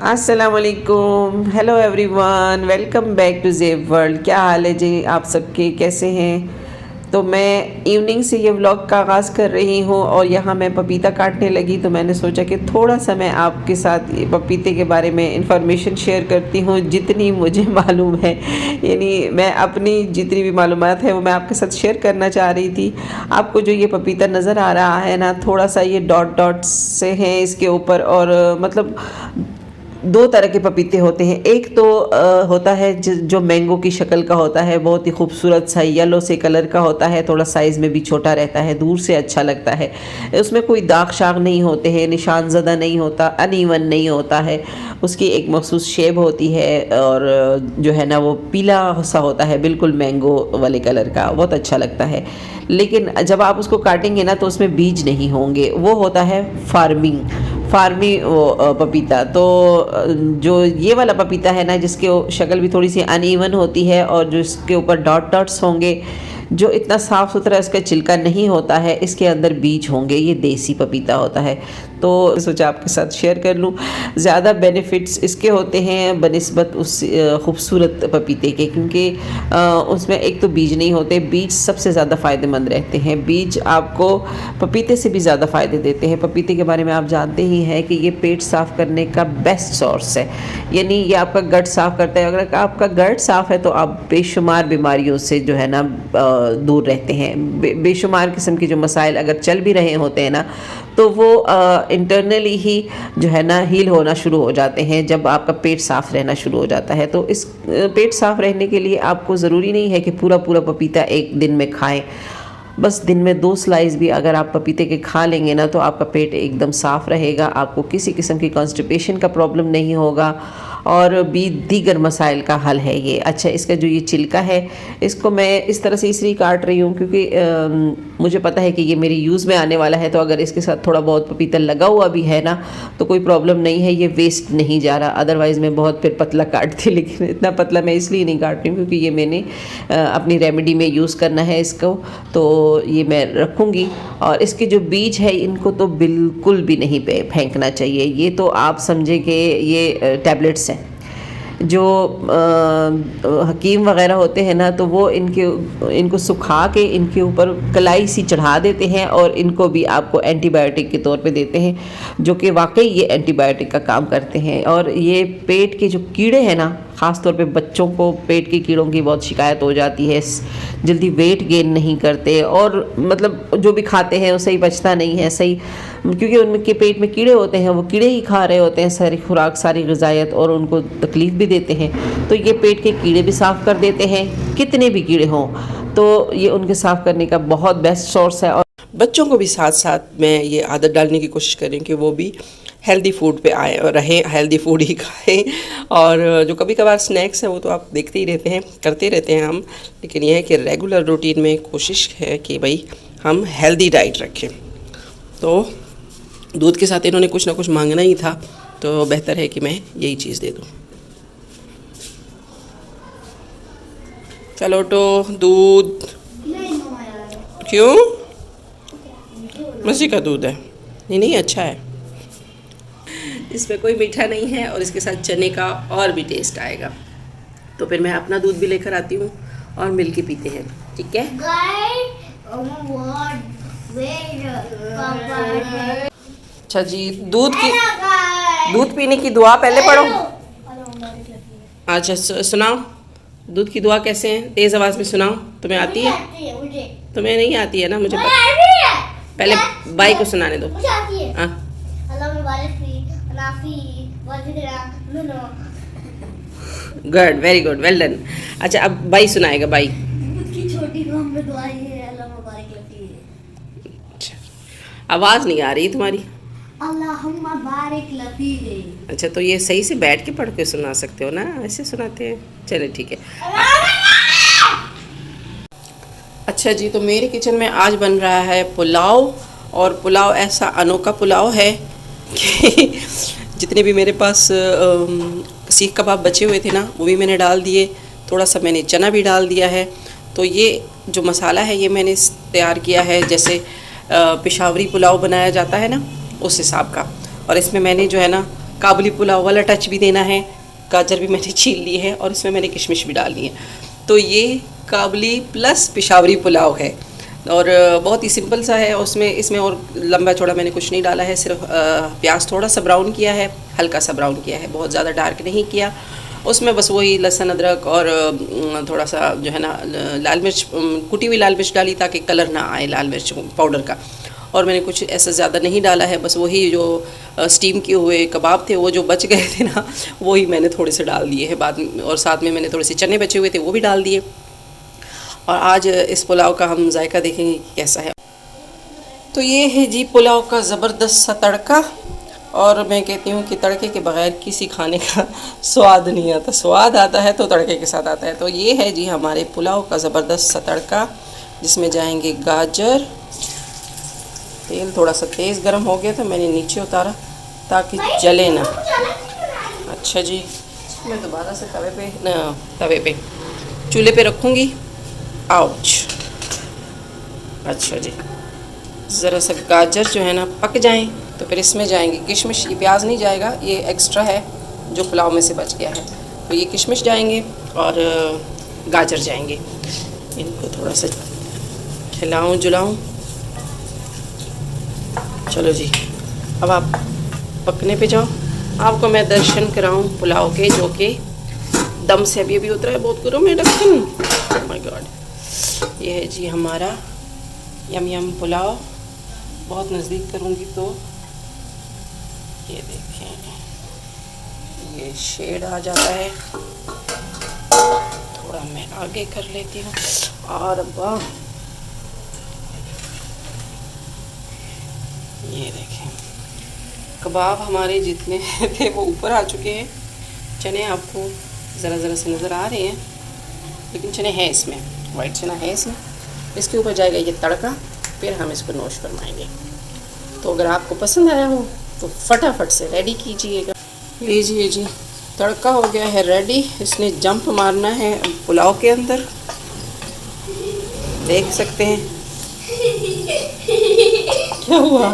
अस्सलाम वालेकुम, hello everyone, welcome back to Zeb world. क्या हाल है जी आप सबके, कैसे हैं? तो मैं इवनिंग से ये व्लॉग का आगाज़ कर रही हूँ और यहाँ मैं पपीता काटने लगी, तो मैंने सोचा कि थोड़ा सा मैं आपके साथ ये पपीते के बारे में इंफॉर्मेशन शेयर करती हूँ जितनी मुझे मालूम है। यानी मैं अपनी जितनी भी मालूमात है वो मैं आपके साथ शेयर करना चाह रही थी। आपको जो ये पपीता नज़र आ रहा है ना, थोड़ा सा ये डॉट डॉट से हैं इसके ऊपर, और मतलब दो तरह के पपीते होते हैं। एक तो होता है जो मैंगो की शक्ल का होता है, बहुत ही खूबसूरत सा येलो से कलर का होता है, थोड़ा साइज़ में भी छोटा रहता है, दूर से अच्छा लगता है। उसमें कोई दाग शाग नहीं होते हैं, निशान ज़दा नहीं होता, अनइवन नहीं होता है, उसकी एक मखसूस शेप होती है और जो है ना वो पीला सा होता है, बिल्कुल मैंगो वाले कलर का, बहुत अच्छा लगता है। लेकिन जब आप उसको काटेंगे ना तो उसमें बीज नहीं होंगे, वो होता है फार्मी वो पपीता। तो जो ये वाला पपीता है ना, जिसके शक्ल भी थोड़ी सी अनइवन होती है और जो इसके ऊपर डॉट डॉट्स होंगे, जो इतना साफ़ सुथरा इसका छिलका नहीं होता है, इसके अंदर बीज होंगे, ये देसी पपीता होता है। तो सोचा आपके साथ शेयर कर लूँ। ज़्यादा बेनिफिट्स इसके होते हैं बनिस्बत उस खूबसूरत पपीते के, क्योंकि उसमें एक तो बीज नहीं होते, बीज सबसे ज़्यादा फ़ायदेमंद रहते हैं। बीज आपको पपीते से भी ज़्यादा फ़ायदे देते हैं। पपीते के बारे में आप जानते ही हैं कि ये पेट साफ़ करने का बेस्ट सोर्स है, यानी ये आपका गट साफ़ करता है। अगर आपका गट साफ़ है तो आप बेशुमार बीमारियों से जो है ना दूर रहते हैं। बेशुमार किस्म के जो मसाइल अगर चल भी रहे होते हैं ना, तो वो इंटरनली ही जो है ना हील होना शुरू हो जाते हैं जब आपका पेट साफ़ रहना शुरू हो जाता है। तो इस पेट साफ़ रहने के लिए आपको ज़रूरी नहीं है कि पूरा पूरा पपीता एक दिन में खाएं। बस दिन में 2 स्लाइस भी अगर आप पपीते के खा लेंगे ना, तो आपका पेट एकदम साफ़ रहेगा, आपको किसी किस्म की कॉन्स्टिपेशन का प्रॉब्लम नहीं होगा और भी दीगर मसाइल का हल है ये। अच्छा, इसका जो ये छिलका है, इसको मैं इस तरह से इसलिए काट रही हूँ क्योंकि मुझे पता है कि ये मेरी यूज़ में आने वाला है, तो अगर इसके साथ थोड़ा बहुत पपीता लगा हुआ भी है ना तो कोई प्रॉब्लम नहीं है, ये वेस्ट नहीं जा रहा। अदरवाइज़ मैं बहुत फिर पतला काटती, लेकिन इतना पतला मैं इसलिए नहीं काट रही हूँ क्योंकि ये मैंने अपनी रेमेडी में यूज़ करना है इसको, तो ये मैं रखूँगी। और इसके जो बीज है इनको तो बिल्कुल भी नहीं फेंकना चाहिए। ये तो आप समझे कि ये टैबलेट्स हैं। जो हकीम वग़ैरह होते हैं ना, तो वो इनको सुखा के इनके ऊपर कलाई सी चढ़ा देते हैं और इनको भी आपको एंटीबायोटिक के तौर पे देते हैं, जो कि वाकई ये एंटीबायोटिक का काम करते हैं। और ये पेट के जो कीड़े हैं ना, ख़ास तौर पे बच्चों को पेट के कीड़ों की बहुत शिकायत हो जाती है, जल्दी वेट गेन नहीं करते और मतलब जो भी खाते हैं वो सही पचता नहीं है सही, क्योंकि उनके पेट में कीड़े होते हैं, वो कीड़े ही खा रहे होते हैं सारी खुराक, सारी ग़िज़ायत, और उनको तकलीफ़ भी देते हैं। तो ये पेट के कीड़े भी साफ़ कर देते हैं, कितने भी कीड़े हों, तो ये उनके साफ़ करने का बहुत बेस्ट सोर्स है। और बच्चों को भी साथ साथ मैं ये आदत डालने की कोशिश करें कि वो भी हेल्दी फूड पे आए और रहें, हेल्दी फूड ही खाएं। और जो कभी कभार स्नैक्स हैं वो तो आप देखते ही रहते हैं, करते रहते हैं हम, लेकिन यह है कि रेगुलर रूटीन में कोशिश है कि भाई हम हेल्दी डाइट रखें। तो दूध के साथ इन्होंने कुछ ना कुछ मांगना ही था, तो बेहतर है कि मैं यही चीज़ दे दूँ। चलो तो दूध, क्यों? मस्सी का दूध है, नहीं अच्छा है, इसमें कोई मीठा नहीं है और इसके साथ चने का और भी टेस्ट आएगा। तो फिर मैं अपना दूध भी लेकर आती हूँ और मिल के पीते हैं, ठीक है? अच्छा जी, दूध पीने की दुआ पहले पढ़ो। अच्छा सुनाओ, दूध की दुआ कैसे है? तेज़ आवाज़ में सुनाओ। तुम्हें आती है? तुम्हें नहीं आती है ना, मुझे पहले बाई को सुनाने दो। Good, very good, well done. अच्छा, अब बाई सुनाएगा, बाई। अच्छा, आवाज़ नहीं आ रही तुम्हारी। अच्छा, तो ये सही से बैठ के पढ़ के सुना सकते हो ना, ऐसे सुनाते हैं? चले ठीक है। अच्छा जी, तो मेरे किचन में आज बन रहा है पुलाव, और पुलाव ऐसा अनोखा पुलाव है कि जितने भी मेरे पास सीख कबाब बचे हुए थे ना, वो भी मैंने डाल दिए, थोड़ा सा मैंने चना भी डाल दिया है। तो ये जो मसाला है ये मैंने तैयार किया है जैसे पेशावरी पुलाव बनाया जाता है ना, उस हिसाब का। और इसमें मैंने जो है ना काबुली पुलाव वाला टच भी देना है। गाजर भी मैंने छील ली है और इसमें मैंने किशमिश भी डाल ली है। तो ये काबुली प्लस पेशावरी पुलाव है और बहुत ही सिंपल सा है। उसमें इसमें और लंबा चौड़ा मैंने कुछ नहीं डाला है, सिर्फ प्याज थोड़ा सा ब्राउन किया है, हल्का सा ब्राउन किया है, बहुत ज़्यादा डार्क नहीं किया। उसमें बस वही लहसुन अदरक और थोड़ा सा जो है ना लाल मिर्च, कुटी हुई लाल मिर्च डाली ताकि कलर ना आए लाल मिर्च पाउडर का। और मैंने कुछ ऐसा ज़्यादा नहीं डाला है, बस वही जो स्टीम किए हुए कबाब थे वो जो बच गए थे ना, वही मैंने थोड़े से डाल दिए हैं बाद में। और साथ में मैंने थोड़े से चने बचे हुए थे वो भी डाल दिए। और आज इस पुलाव का हम जायका देखेंगे कि कैसा है। तो ये है जी पुलाव का ज़बरदस्त सा तड़का। और मैं कहती हूँ कि तड़के के बगैर किसी खाने का स्वाद नहीं आता, स्वाद आता है तो तड़के के साथ आता है। तो ये है जी हमारे पुलाव का ज़बरदस्त सा तड़का, जिसमें जाएंगे गाजर। तेल थोड़ा सा तेज़ गर्म हो गया तो मैंने नीचे उतारा ताकि जले ना। अच्छा जी, मैं दोबारा से तवे पे चूल्हे पे रखूँगी। आउच। अच्छा जी, ज़रा सा गाजर जो है ना पक जाएं तो फिर इसमें जाएंगे किशमिश। ये प्याज नहीं जाएगा, ये एक्स्ट्रा है जो पुलाव में से बच गया है। तो ये किशमिश जाएंगे और गाजर जाएंगे। इनको थोड़ा सा खिलाऊं जुलाऊं। चलो जी, अब आप पकने पे जाओ। आपको मैं दर्शन कराऊं पुलाव के, जो कि दम से अभी उतरा है। बहुत गर्म है ढक्कन। Oh my God. ये है जी हमारा यम यम पुलाव। बहुत नज़दीक करूँगी तो ये देखें, ये शेड आ जाता है। थोड़ा मैं आगे कर लेती हूँ। और वाह, ये देखें कबाब हमारे जितने थे वो ऊपर आ चुके हैं। चने आपको ज़रा ज़रा से नज़र आ रहे हैं, लेकिन चने हैं इसमें, वाइट चना है इसमें। इसके ऊपर जाएगा ये तड़का, फिर हम इसको नोश फरमाएंगे। तो अगर आपको पसंद आया हो तो फटाफट से रेडी कीजिएगा। लीजिए जी, तड़का हो गया है रेडी। इसने जंप मारना है पुलाव के अंदर, देख सकते हैं। क्या हुआ?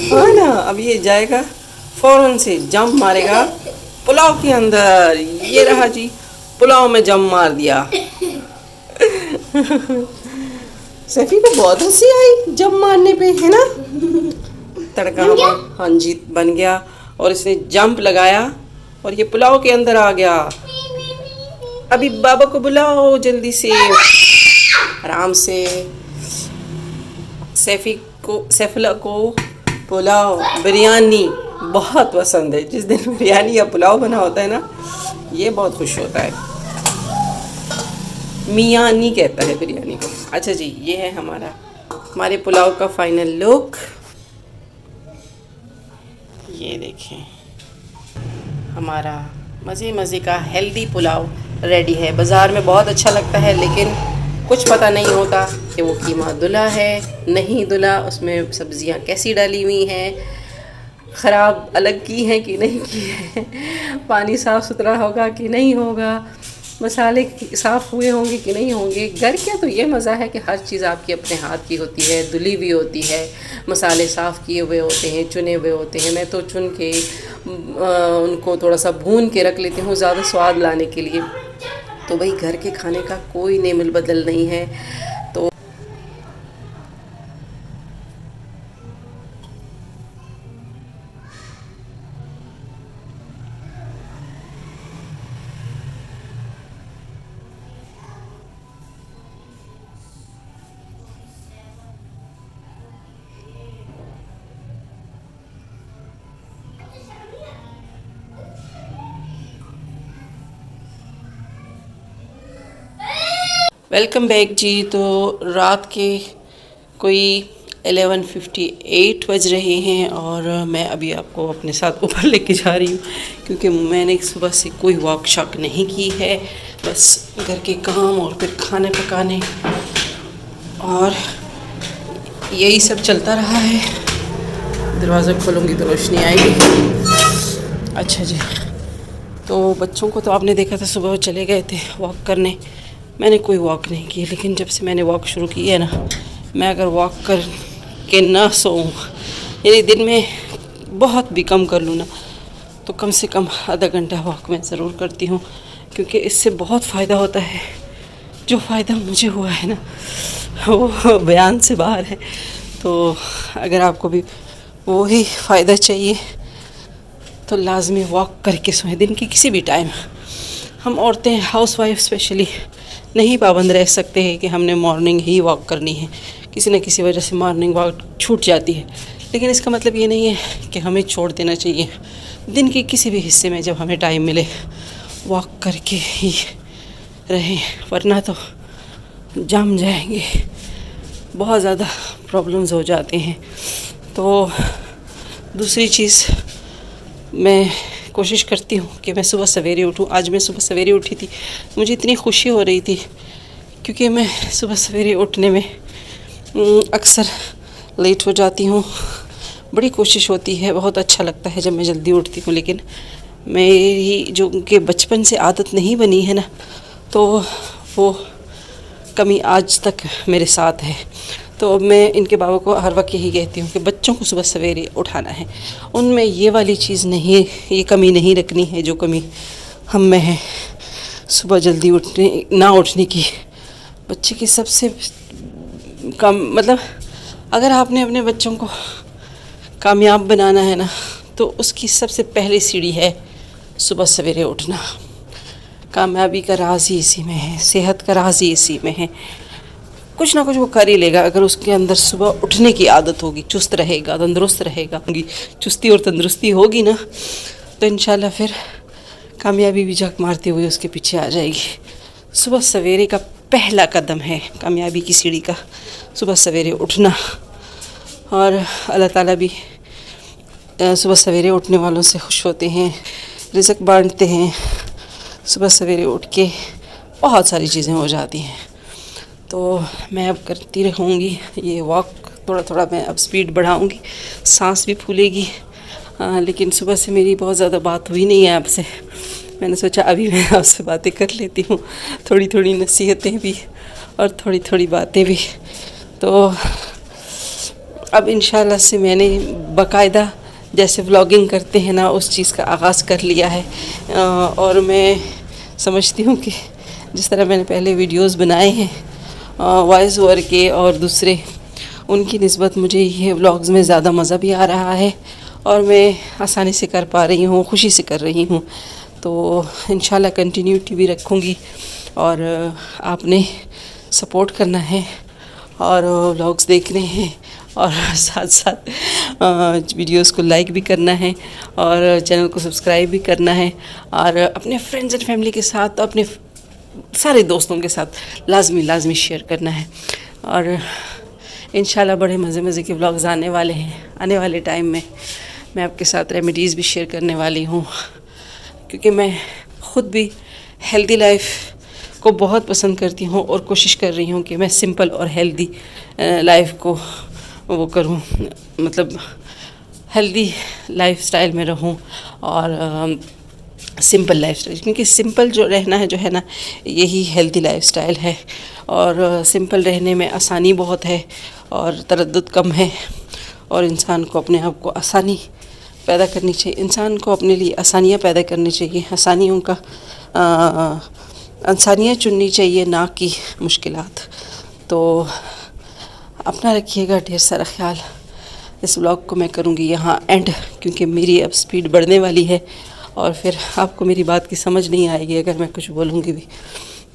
हाँ ना, अब ये जाएगा फौरन से जंप मारेगा पुलाव के अंदर। ये रहा जी, पुलाव में जंप मार दिया। सैफी को बहुत हंसी आई जंप मारने पे, है ना। तड़का हमारा हाँ जी बन गया और इसने जंप लगाया और ये पुलाव के अंदर आ गया। अभी बाबा को बुलाओ जल्दी से, आराम से। सैफला को पुलाव बिरयानी बहुत पसंद है। जिस दिन बिरयानी या पुलाव बना होता है ना, ये बहुत खुश होता है। मियानी कहता है बिरयानी को। अच्छा जी, ये है हमारे पुलाव का फाइनल लुक। ये देखें, हमारा मज़े का हेल्दी पुलाव रेडी है। बाज़ार में बहुत अच्छा लगता है, लेकिन कुछ पता नहीं होता कि वो कीमा धुला है नहीं धुला, उसमें सब्ज़ियाँ कैसी डाली हुई हैं, ख़राब अलग की हैं कि नहीं की है, पानी साफ़ सुथरा होगा कि नहीं होगा, मसाले साफ़ हुए होंगे कि नहीं होंगे। घर का तो ये मज़ा है कि हर चीज़ आपकी अपने हाथ की होती है, धुली हुई होती है, मसाले साफ़ किए हुए होते हैं, चुने हुए होते हैं। मैं तो चुन के उनको थोड़ा सा भून के रख लेती हूँ ज़्यादा स्वाद लाने के लिए। तो भाई घर के खाने का कोई नेमिल बदल नहीं है। तो वेलकम बैक जी। तो रात के कोई 11:58 बज रहे हैं और मैं अभी आपको अपने साथ ऊपर लेके जा रही हूँ, क्योंकि मैंने सुबह से कोई वॉक शॉक नहीं की है। बस घर के काम और फिर खाने पकाने और यही सब चलता रहा है। दरवाज़ा खोलूँगी तो रोशनी आएगी। अच्छा जी, तो बच्चों को तो आपने देखा था, सुबह वो चले गए थे वॉक करने। मैंने कोई वॉक नहीं की, लेकिन जब से मैंने वॉक शुरू की है ना, मैं अगर वॉक कर के ना सोऊं, यानी दिन में बहुत भी कम कर लूँ ना तो कम से कम आधा घंटा वॉक मैं ज़रूर करती हूँ, क्योंकि इससे बहुत फ़ायदा होता है। जो फ़ायदा मुझे हुआ है ना वो बयान से बाहर है। तो अगर आपको भी वही फ़ायदा चाहिए तो लाजमी वॉक करके सोएं दिन की किसी भी टाइम। हम औरतें हाउसवाइफ स्पेशली नहीं पाबंद रह सकते हैं कि हमने मॉर्निंग ही वॉक करनी है, किसी न किसी वजह से मॉर्निंग वॉक छूट जाती है। लेकिन इसका मतलब ये नहीं है कि हमें छोड़ देना चाहिए। दिन के किसी भी हिस्से में जब हमें टाइम मिले वॉक करके ही रहें, वरना तो जम जाएंगे, बहुत ज़्यादा प्रॉब्लम्स हो जाते हैं। तो दूसरी चीज़ मैं कोशिश करती हूँ कि मैं सुबह सवेरे उठूँ। आज मैं सुबह सवेरे उठी थी, मुझे इतनी खुशी हो रही थी क्योंकि मैं सुबह सवेरे उठने में अक्सर लेट हो जाती हूँ। बड़ी कोशिश होती है, बहुत अच्छा लगता है जब मैं जल्दी उठती हूँ, लेकिन मेरी जो कि बचपन से आदत नहीं बनी है ना, तो वो कमी आज तक मेरे साथ है। तो अब मैं इनके बाबा को हर वक्त यही कहती हूँ कि बच्चों को सुबह सवेरे उठाना है, उनमें ये वाली चीज़ नहीं, ये कमी नहीं रखनी है जो कमी हम में है, सुबह जल्दी ना उठने की। बच्चे की सबसे कम मतलब अगर आपने अपने बच्चों को कामयाब बनाना है ना, तो उसकी सबसे पहली सीढ़ी है सुबह सवेरे उठना। कामयाबी का राज ही इसी में है, सेहत का राज ही इसी में है। कुछ ना कुछ वो कर ही लेगा अगर उसके अंदर सुबह उठने की आदत होगी, चुस्त रहेगा, तंदुरुस्त रहेगा। चुस्ती और तंदुरुस्ती होगी ना तो इंशाल्लाह फिर कामयाबी भी झक मारते हुए उसके पीछे आ जाएगी। सुबह सवेरे का पहला कदम है कामयाबी की सीढ़ी का, सुबह सवेरे उठना। और अल्लाह ताला भी सुबह सवेरे उठने वालों से खुश होते हैं, रिज़्क बांटते हैं। सुबह सवेरे उठ के बहुत सारी चीज़ें हो जाती हैं। तो मैं अब करती रहूँगी ये वॉक, थोड़ा थोड़ा मैं अब स्पीड बढ़ाऊँगी, सांस भी फूलेगी। लेकिन सुबह से मेरी बहुत ज़्यादा बात हुई नहीं है आपसे, मैंने सोचा अभी मैं आपसे बातें कर लेती हूँ, थोड़ी थोड़ी नसीहतें भी और थोड़ी थोड़ी बातें भी। तो अब इंशाल्लाह से मैंने बाकायदा जैसे व्लॉगिंग करते हैं ना उस चीज़ का आगाज़ कर लिया है। और मैं समझती हूँ कि जिस तरह मैंने पहले वीडियोस बनाए हैं वॉइस ओवर के और दूसरे, उनकी निस्बत मुझे ये व्लॉग्स में ज़्यादा मज़ा भी आ रहा है और मैं आसानी से कर पा रही हूँ, खुशी से कर रही हूँ। तो इंशाल्लाह कंटिन्यूटी भी रखूँगी और आपने सपोर्ट करना है और व्लॉग्स देखने हैं और साथ साथ वीडियोस को लाइक भी करना है और चैनल को सब्सक्राइब भी करना है और अपने फ्रेंड्स एंड फैमिली के साथ, अपने सारे दोस्तों के साथ लाजमी शेयर करना है। और इंशाल्लाह बड़े मज़े के व्लॉग्स आने वाले हैं। आने वाले टाइम में मैं आपके साथ रेमेडीज़ भी शेयर करने वाली हूँ, क्योंकि मैं ख़ुद भी हेल्दी लाइफ को बहुत पसंद करती हूँ और कोशिश कर रही हूँ कि मैं सिंपल और हेल्दी लाइफ को वो करूँ, मतलब हेल्दी लाइफस्टाइल में रहूँ और सिंपल लाइफस्टाइल, क्योंकि सिंपल जो रहना है जो है ना, यही हेल्दी लाइफस्टाइल है। और सिंपल रहने में आसानी बहुत है और तरद्दुद कम है और इंसान को अपने आप को आसानी पैदा करनी चाहिए, इंसान को अपने लिए आसानियाँ पैदा करनी चाहिए, आसानियों का आसानियाँ चुननी चाहिए, ना कि मुश्किलात। तो अपना रखिएगा ढेर सारा ख्याल। इस व्लॉग को मैं करूँगी यहाँ एंड, क्योंकि मेरी अब स्पीड बढ़ने वाली है और फिर आपको मेरी बात की समझ नहीं आएगी अगर मैं कुछ बोलूँगी भी।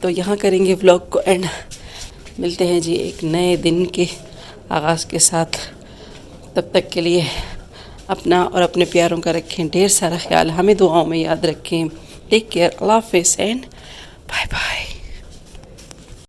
तो यहाँ करेंगे व्लॉग को एंड। मिलते हैं जी एक नए दिन के आगाज़ के साथ। तब तक के लिए अपना और अपने प्यारों का रखें ढेर सारा ख्याल, हमें दुआओं में याद रखें। टेक केयर, अल्लाह हाफ़िज़ एंड बाय बाय।